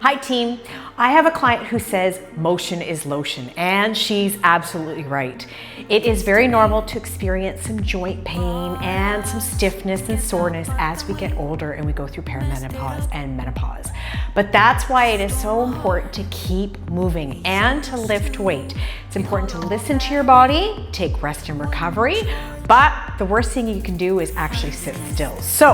Hi team, I have a client who says motion is lotion, and she's absolutely right. It is very normal to experience some joint pain and some stiffness and soreness as we get older and we go through perimenopause and menopause. But that's why it is so important to keep moving and to lift weight. It's important to listen to your body, take rest and recovery, but the worst thing you can do is actually sit still. So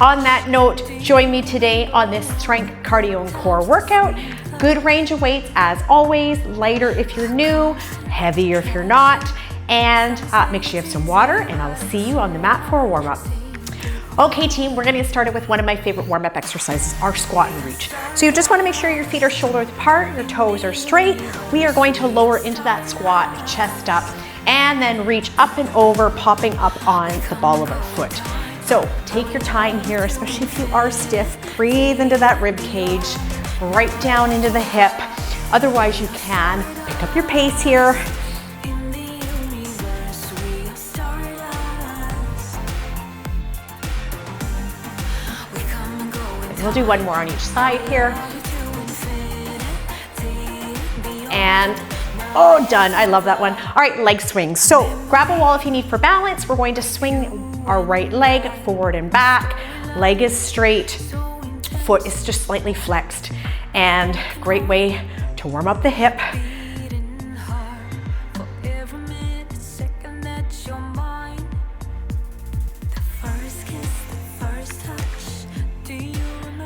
on that note, join me today on this strength, cardio, and core workout. Good range of weights as always, lighter if you're new, heavier if you're not, and make sure you have some water, and I'll see you on the mat for a warm-up. Okay team, we're gonna get started with one of my favorite warm-up exercises, our squat and reach. So you just wanna make sure your feet are shoulder width apart, your toes are straight. We are going to lower into that squat, chest up, and then reach up and over, popping up on the ball of our foot. So take your time here, especially if you are stiff. Breathe into that rib cage, right down into the hip. Otherwise you can pick up your pace here. We'll do one more on each side here. And oh, done. I love that one. All right, leg swings. So grab a wall if you need for balance. We're going to swing our right leg forward and back. Leg is straight, foot is just slightly flexed. And great way to warm up the hip.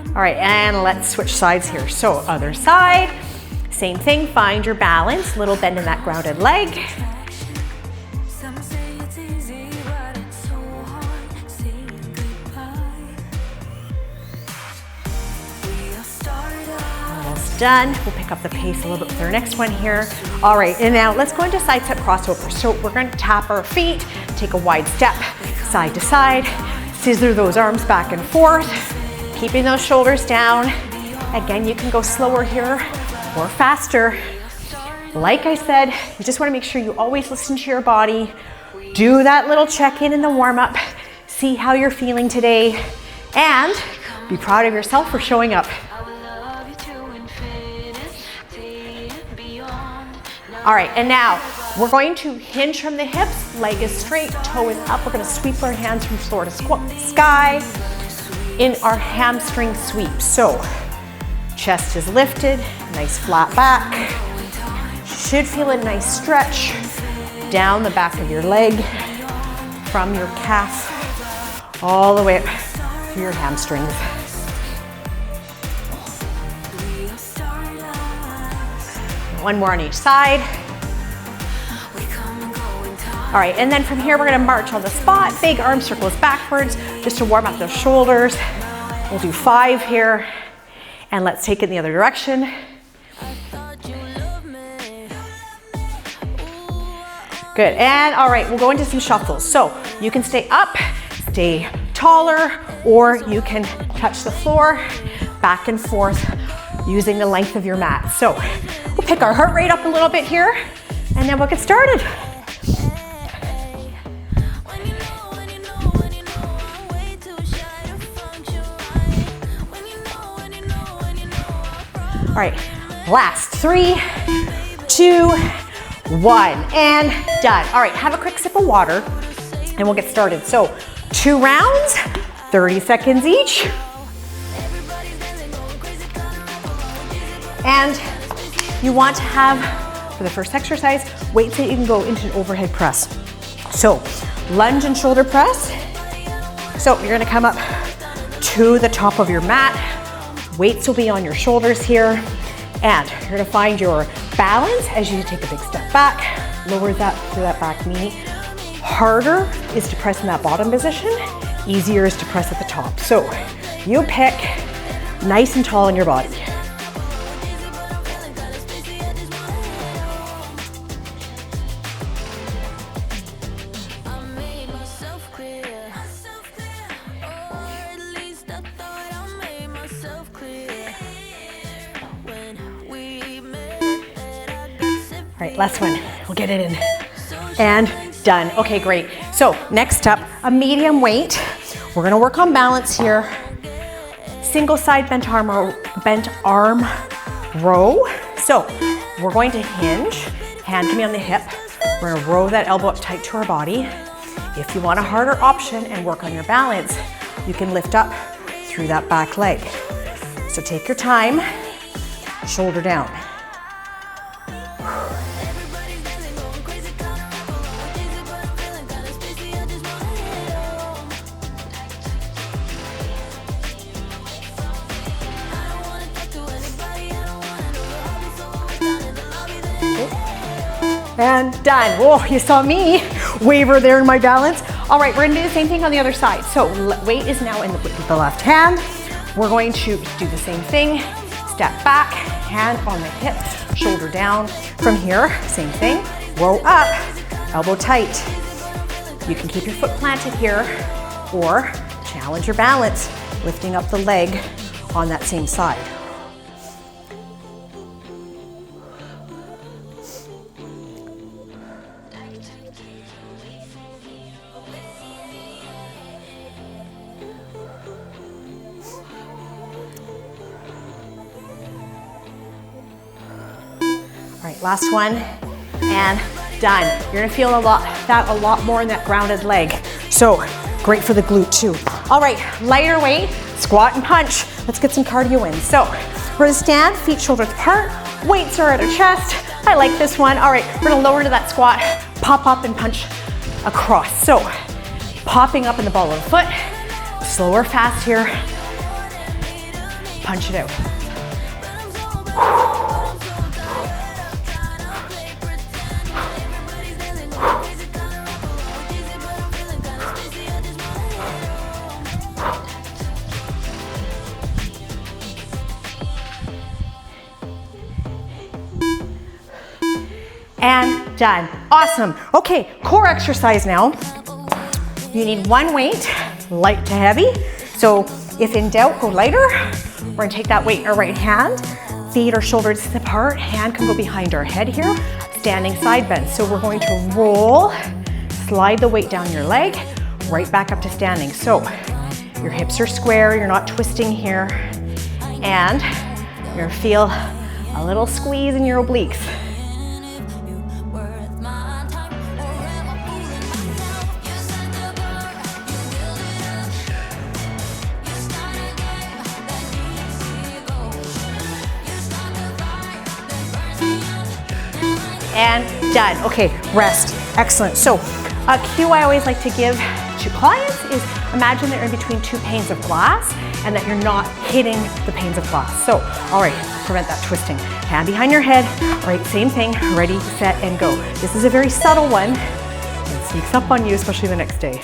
All right, and let's switch sides here. So other side, same thing, find your balance, little bend in that grounded leg. Almost done. We'll pick up the pace a little bit with our next one here. All right, and now let's go into side step crossover. So we're going to tap our feet, take a wide step, side to side, scissor those arms back and forth. Keeping those shoulders down. Again, you can go slower here or faster. Like I said, you just want to make sure you always listen to your body. Do that little check-in in the warm-up. See how you're feeling today. And be proud of yourself for showing up. All right, and now we're going to hinge from the hips. Leg is straight, toe is up. We're going to sweep our hands from floor to sky in our hamstring sweep. So chest is lifted, nice flat back. Should feel a nice stretch down the back of your leg from your calf all the way up to your hamstrings. One more on each side. All right, and then from here, we're gonna march on the spot, big arm circles backwards, just to warm up those shoulders. We'll do 5 here, and let's take it in the other direction. Good, and all right, we'll go into some shuffles. So you can stay up, stay taller, or you can touch the floor, back and forth, using the length of your mat. So we'll pick our heart rate up a little bit here, and then we'll get started. All right, last 3, 2, 1, and done. All right, have a quick sip of water and we'll get started. So 2 rounds, 30 seconds each. And you want to have, for the first exercise, weights that you can go into an overhead press. So lunge and shoulder press. So you're gonna come up to the top of your mat. Weights will be on your shoulders here, and you're gonna find your balance as you take a big step back, lower that through that back knee. Harder is to press in that bottom position, easier is to press at the top. So you pick, nice and tall in your body. All right, last one, we'll get it in. And done, okay, great. So next up, a medium weight. We're gonna work on balance here. single side bent arm row. So we're going to hinge, hand can be on the hip. We're gonna row that elbow up tight to our body. If you want a harder option and work on your balance, you can lift up through that back leg. So take your time, shoulder down. And done. Whoa, you saw me waver there in my balance. All right, we're gonna do the same thing on the other side. So weight is now in the left hand. We're going to do the same thing. Step back, hand on the hip, shoulder down. From here, same thing. Row up, elbow tight. You can keep your foot planted here or challenge your balance, lifting up the leg on that same side. All right, last one, and done. You're gonna feel a lot more in that grounded leg. So great for the glute too. All right, lighter weight, squat and punch. Let's get some cardio in. So we're gonna stand, feet shoulders apart, weights are at our chest. I like this one. All right, we're gonna lower to that squat, pop up and punch across. So popping up in the ball of the foot, slow or fast here, punch it out. And done. Awesome. Okay, core exercise now. You need one weight, light to heavy. So if in doubt, go lighter. We're gonna take that weight in our right hand, feet or shoulders apart, hand can go behind our head here, standing side bend. So we're going to roll, slide the weight down your leg, right back up to standing. So your hips are square, you're not twisting here, and you're gonna feel a little squeeze in your obliques. And done. Okay, rest. Excellent. So a cue I always like to give to clients is imagine they're in between two panes of glass and that you're not hitting the panes of glass. So, all right, prevent that twisting. Hand behind your head. All right, same thing. Ready, set, and go. This is a very subtle one. It sneaks up on you, especially the next day.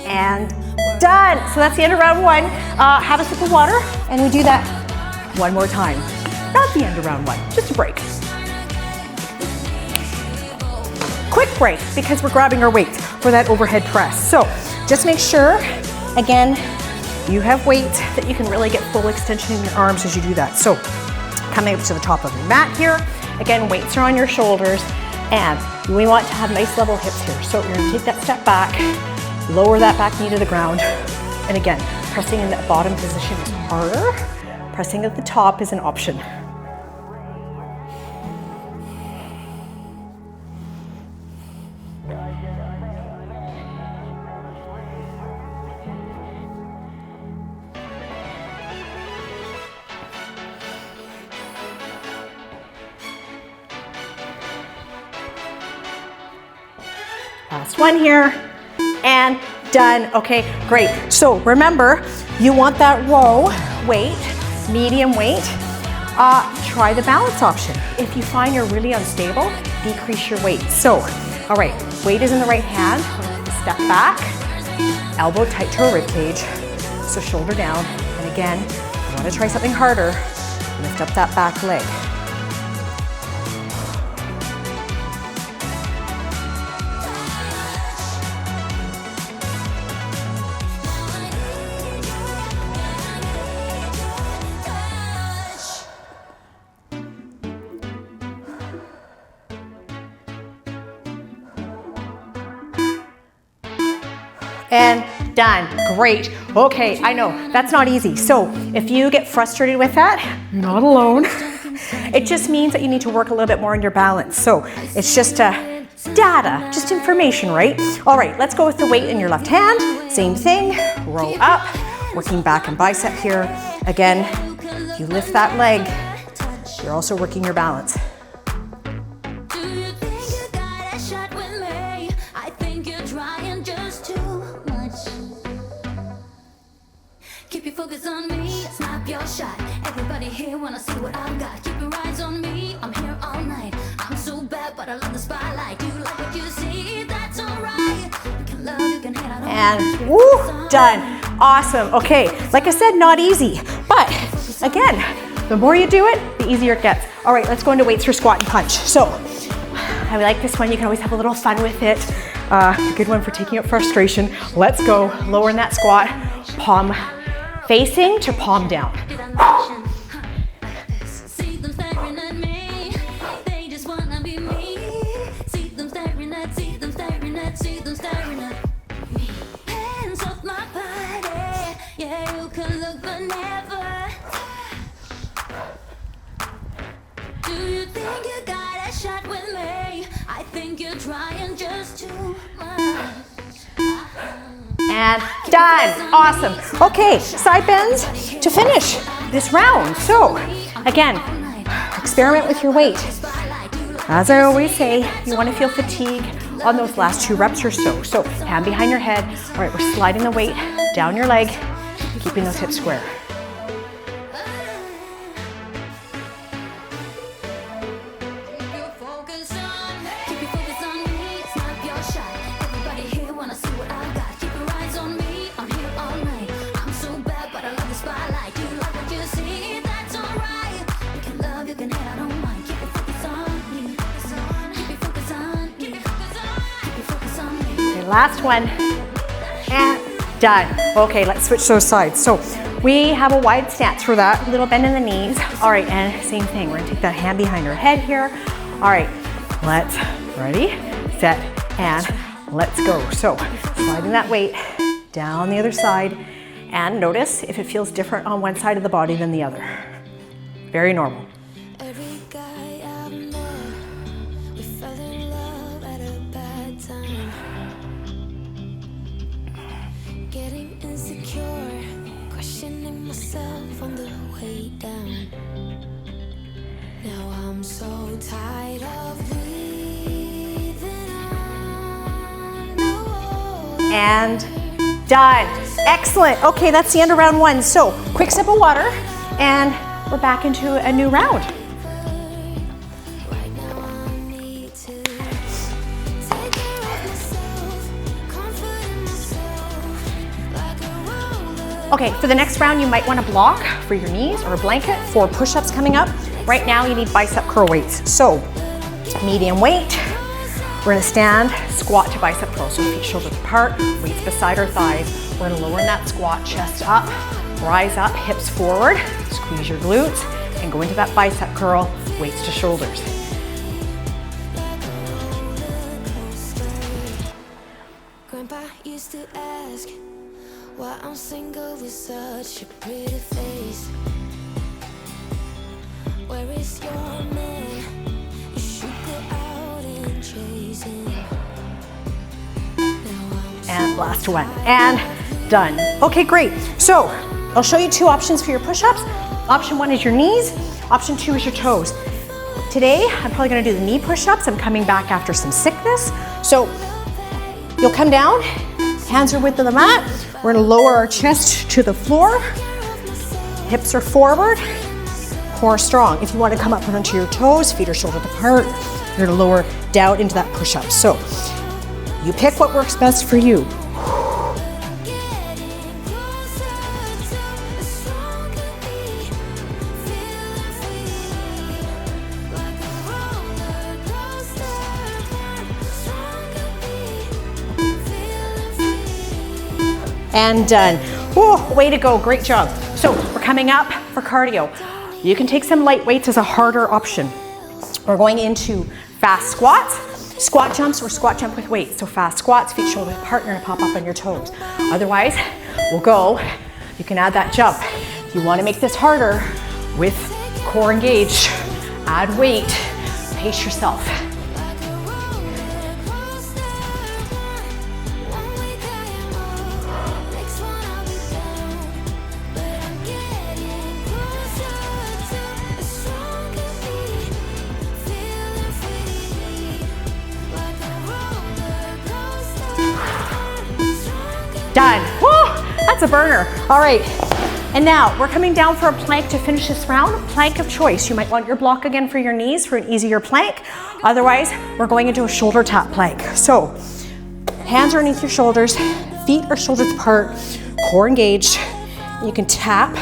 And done. So that's the end of round one. Have a sip of water, and we do that one more time. Not the end of round one, just a break. Quick break, because we're grabbing our weights for that overhead press. So just make sure, again, you have weight that you can really get full extension in your arms as you do that. So coming up to the top of your mat here. Again, weights are on your shoulders, and we want to have nice level hips here. So you're gonna take that step back, lower that back knee to the ground. And again, pressing in that bottom position is harder. Pressing at the top is an option. Last one here. And done. Okay, great. So remember, you want that row weight, medium weight. Try the balance option. If you find you're really unstable, decrease your weight. So, all right, weight is in the right hand. Step back, elbow tight to a rib cage. So shoulder down. And again, you want to try something harder. Lift up that back leg. and done. Great. Okay, I know, that's not easy. So if you get frustrated with that, you're not alone. It just means that you need to work a little bit more on your balance. So it's just data, just information, right? All right, let's go with the weight in your left hand. Same thing, row up, working back and bicep here. Again, if you lift that leg, you're also working your balance. Keep your focus on me, snap your shot. Everybody here wanna see what I've got. Keep your eyes on me, I'm here all night. I'm so bad, but I love the spotlight. You like what you see, that's alright. You can love, you can hate, I don't and woo, done. Awesome. Okay, like I said, not easy, but again, the more you do it, the easier it gets. All right, let's go into weights for squat and punch. So I like this one. You can always have a little fun with it. A good one for taking out frustration. Let's go. Lower in that squat, palm facing to palm down. See them staring at me. They just wanna be me. See them staring at, see them staring at, see them staring at me. Hands off my body. Yeah, you can look but never. Do you think you got a shot with me? I think you're trying just too much. And done. Awesome. Okay, side bends to finish this round. So again, experiment with your weight. As I always say, you want to feel fatigue on those last 2 reps or so. So hand behind your head. All right, we're sliding the weight down your leg, keeping those hips square. Last one, and done. Okay, let's switch those sides. So we have a wide stance for that, little bend in the knees. All right, and same thing, we're gonna take that hand behind our head here. All right, let's, ready, set, and let's go. So sliding that weight down the other side, and notice if it feels different on one side of the body than the other. Very normal. And done. Excellent. Okay, that's the end of round 1. So quick sip of water, and we're back into a new round. Okay, for the next round, you might want to block for your knees or a blanket for push-ups coming up. Right now, you need bicep curl weights. So medium weight. We're gonna stand, squat to bicep curl. So feet shoulders apart, weights beside our thighs. We're gonna lower in that squat, chest up, rise up, hips forward, squeeze your glutes, and go into that bicep curl, weights to shoulders. Grandpa used to ask why I'm single with such a pretty face. Where is your man? You should go out and chase him. And last one, and done. Okay, great. So I'll show you 2 options for your push-ups. Option 1 is your knees. Option 2 is your toes. Today, I'm probably gonna do the knee push-ups. I'm coming back after some sickness. So you'll come down, hands are width of the mat. We're gonna lower our chest to the floor. Hips are forward, core strong. If you wanna come up onto your toes, feet are shoulder apart, you're gonna lower down into that push-up. So you pick what works best for you. And done. Oh, way to go, great job. So we're coming up for cardio. You can take some light weights as a harder option. We're going into fast squats. Squat jumps or squat jump with weights. So fast squats, feet shoulder apart, you're gonna pop up on your toes. Otherwise, we'll go, you can add that jump. If you wanna make this harder with core engaged, add weight, pace yourself. Done. Woo! That's a burner. All right. And now we're coming down for a plank to finish this round. Plank of choice. You might want your block again for your knees for an easier plank. Otherwise, we're going into a shoulder tap plank. So hands are underneath your shoulders, feet are shoulders apart, core engaged. You can tap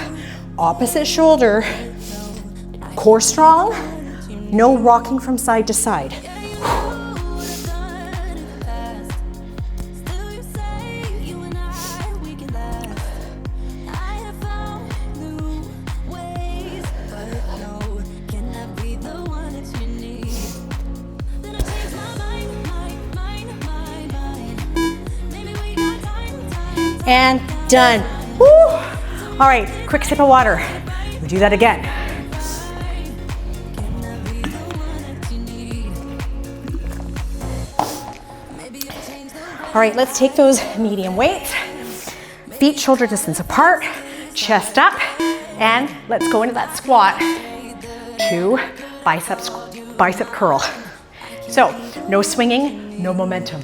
opposite shoulder, core strong, no rocking from side to side. And done. Woo! All right, quick sip of water. We do that again. All right, let's take those medium weights. Feet shoulder distance apart, chest up, and let's go into that squat to bicep curl. So, no swinging, no momentum.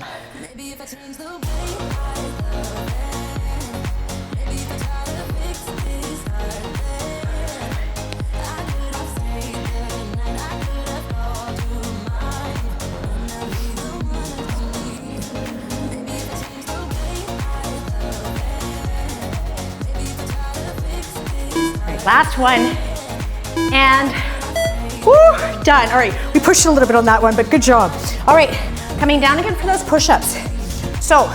Last one, and woo, done. All right, we pushed a little bit on that one, but good job. All right, coming down again for those push-ups. So,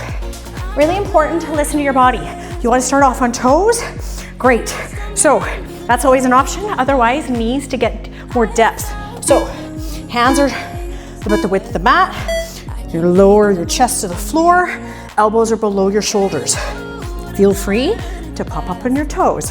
really important to listen to your body. You wanna start off on toes? Great. So, that's always an option. Otherwise, knees to get more depth. So, hands are about the width of the mat. You lower your chest to the floor. Elbows are below your shoulders. Feel free to pop up on your toes.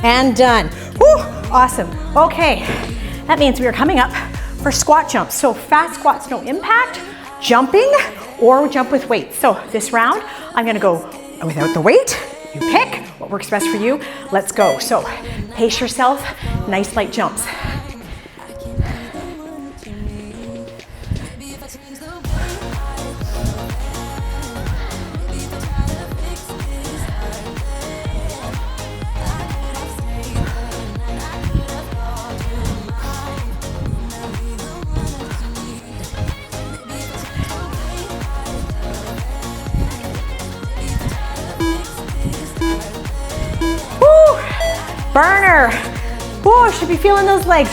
And done. Woo, awesome. Okay, that means we are coming up for squat jumps. So fast squats, no impact, jumping, or jump with weight. So this round, I'm gonna go without the weight. You pick what works best for you. Let's go. So pace yourself, nice light jumps. Burner. Whoa, should be feeling those legs.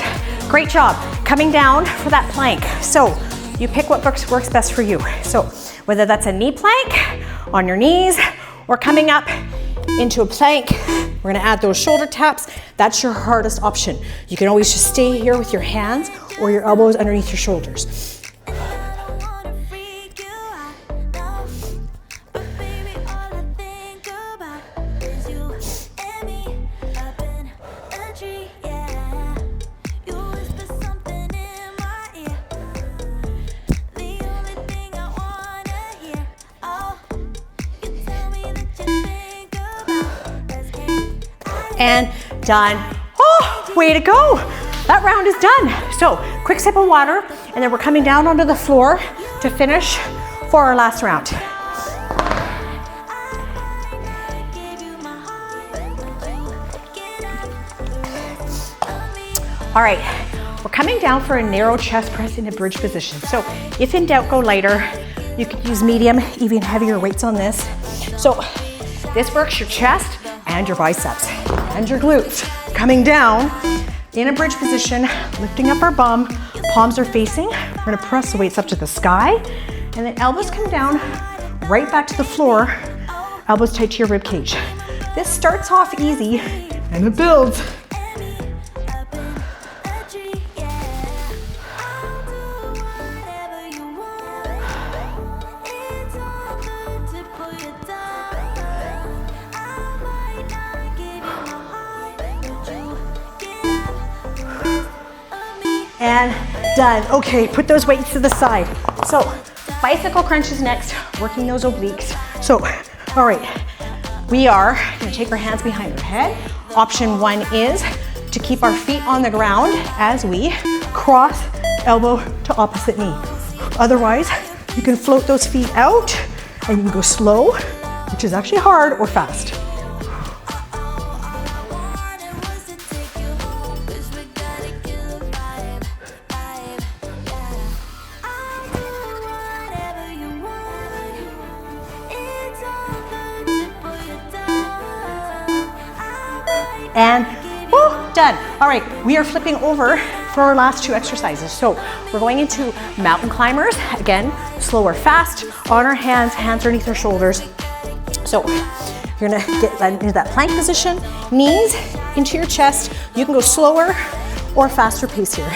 Great job. Coming down for that plank. So you pick what works best for you. So whether that's a knee plank on your knees or coming up into a plank, we're gonna add those shoulder taps. That's your hardest option. You can always just stay here with your hands or your elbows underneath your shoulders. And done. Oh, way to go. That round is done. So quick sip of water, and then we're coming down onto the floor to finish for our last round. All right, we're coming down for a narrow chest press in a bridge position. So if in doubt, go lighter. You could use medium, even heavier weights on this. So this works your chest and your biceps. and your glutes. Coming down in a bridge position, lifting up our bum, palms are facing. We're gonna press the weights up to the sky, and then elbows come down, right back to the floor, elbows tight to your rib cage. This starts off easy, and it builds. And done. Okay, put those weights to the side. So, bicycle crunches next, working those obliques. So, all right, we are gonna take our hands behind our head. Option one is to keep our feet on the ground as we cross elbow to opposite knee. Otherwise, you can float those feet out and you can go slow, which is actually hard, or fast. And done. All right, we are flipping over for our last two exercises. So we're going into mountain climbers. Again, slow or fast, on our hands, hands underneath our shoulders. So you're gonna get into that plank position, knees into your chest. You can go slower or faster pace here.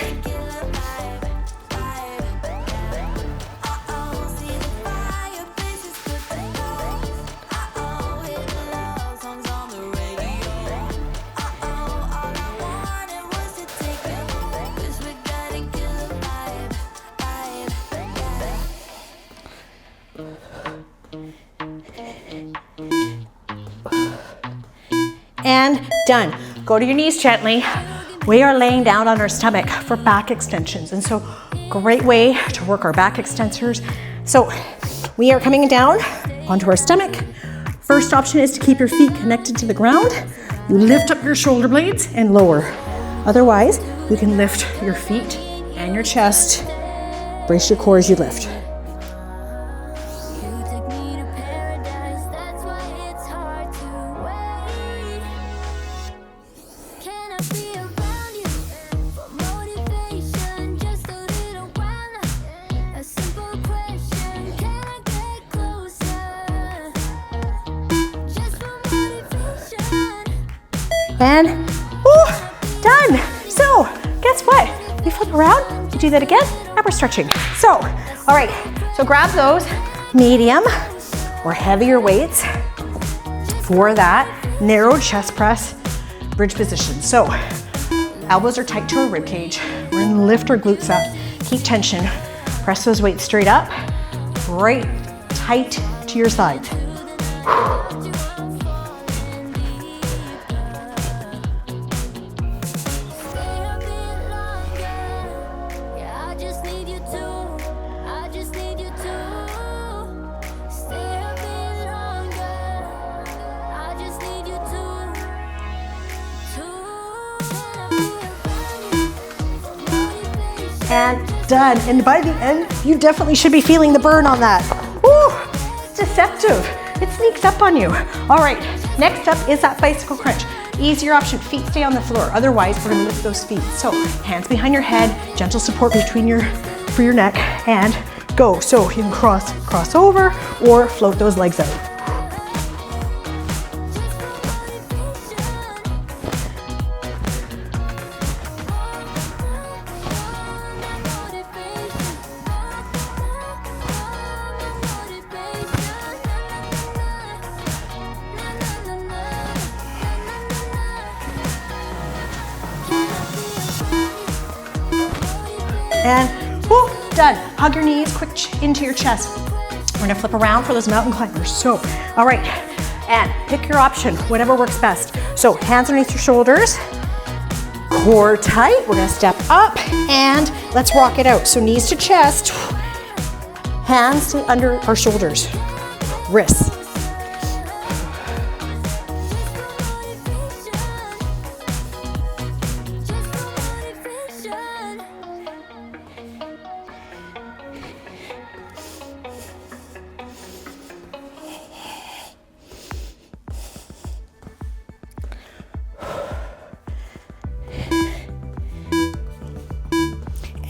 And done. Go to your knees gently. We are laying down on our stomach for back extensions. And so, great way to work our back extensors. So, we are coming down onto our stomach. First option is to keep your feet connected to the ground. You lift up your shoulder blades and lower. Otherwise, you can lift your feet and your chest. Brace your core as you lift. And done. So guess what? We flip around, we do that again, and we're stretching. So, all right, so grab those medium or heavier weights for that narrow chest press bridge position. So elbows are tight to our rib cage. We're gonna lift our glutes up, keep tension, press those weights straight up, right tight to your sides. And done. And by the end, you definitely should be feeling the burn on that. Woo, it's deceptive. It sneaks up on you. All right, next up is that bicycle crunch. Easier option, feet stay on the floor. Otherwise, we're gonna lift those feet. So hands behind your head, gentle support for your neck, and go. So you can cross over or float those legs out. And done. Hug your knees, quick into your chest. We're gonna flip around for those mountain climbers. So, all right, and pick your option, whatever works best. So hands underneath your shoulders, core tight. We're gonna step up and let's rock it out. So knees to chest, hands stay under our shoulders, wrists.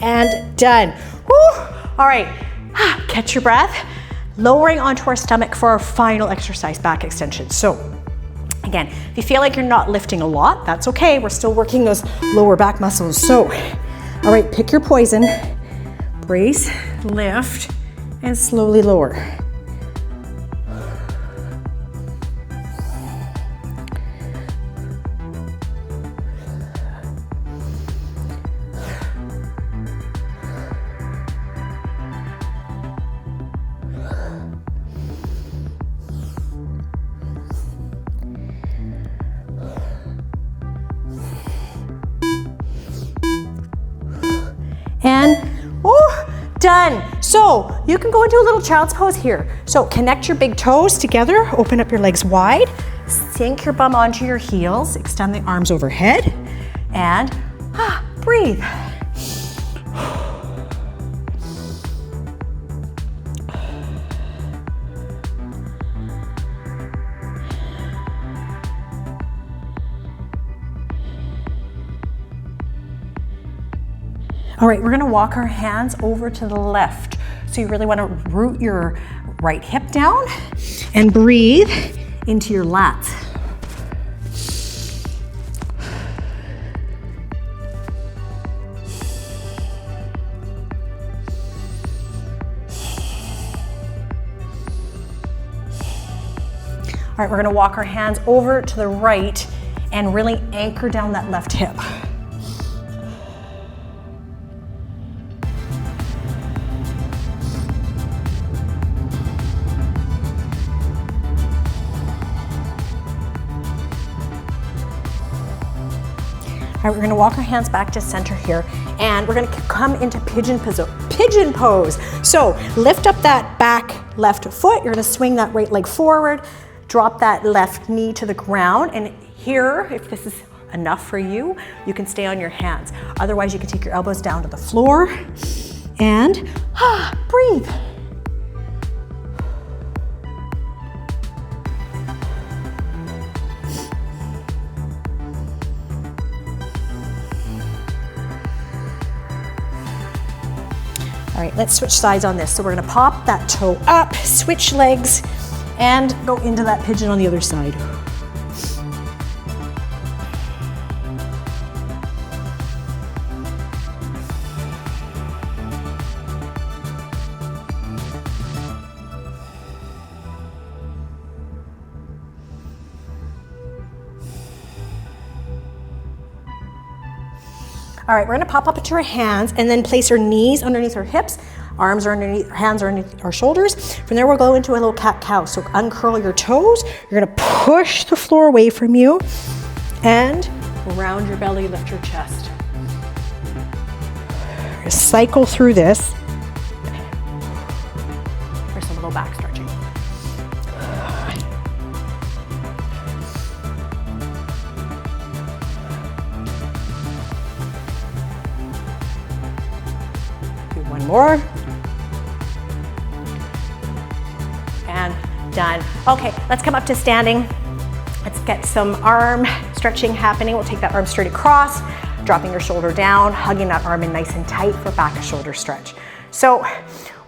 and done. Woo! All right, catch your breath. Lowering onto our stomach for our final exercise, back extension. So again, if you feel like you're not lifting a lot, that's okay. We're still working those lower back muscles. So, all right, pick your poison. Brace, lift, and slowly lower. And done. So you can go into a little child's pose here. So connect your big toes together, open up your legs wide, sink your bum onto your heels, extend the arms overhead, and breathe. All right, we're gonna walk our hands over to the left. So you really wanna root your right hip down and breathe into your lats. All right, we're gonna walk our hands over to the right and really anchor down that left hip. All right, we're gonna walk our hands back to center here, and we're gonna come into pigeon pose. So lift up that back left foot. You're gonna swing that right leg forward, drop that left knee to the ground, and here, if this is enough for you, you can stay on your hands. Otherwise, you can take your elbows down to the floor and breathe. All right, let's switch sides on this. So we're gonna pop that toe up, switch legs, and go into that pigeon on the other side. All right, we're gonna pop up into our hands and then place our knees underneath our hips, arms are underneath, hands are underneath our shoulders. From there, we'll go into a little cat-cow. So uncurl your toes. You're gonna push the floor away from you and round your belly, lift your chest. We're gonna cycle through this for some low back stretching. One more. And done. Okay, let's come up to standing. Let's get some arm stretching happening. We'll take that arm straight across, dropping your shoulder down, hugging that arm in nice and tight for back shoulder stretch. So,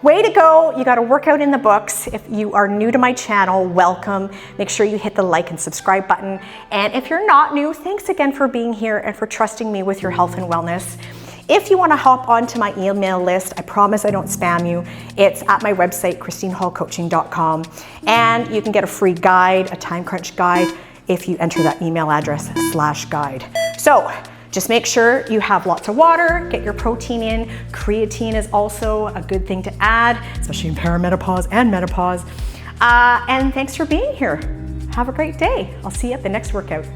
way to go. You got a workout in the books. If you are new to my channel, welcome. Make sure you hit the like and subscribe button. And if you're not new, thanks again for being here and for trusting me with your health and wellness. If you want to hop onto my email list, I promise I don't spam you. It's at my website, christinehallcoaching.com. And you can get a free guide, a time crunch guide, if you enter that email address /guide. So just make sure you have lots of water, get your protein in. Creatine is also a good thing to add, especially in perimenopause and menopause. And thanks for being here. Have a great day. I'll see you at the next workout.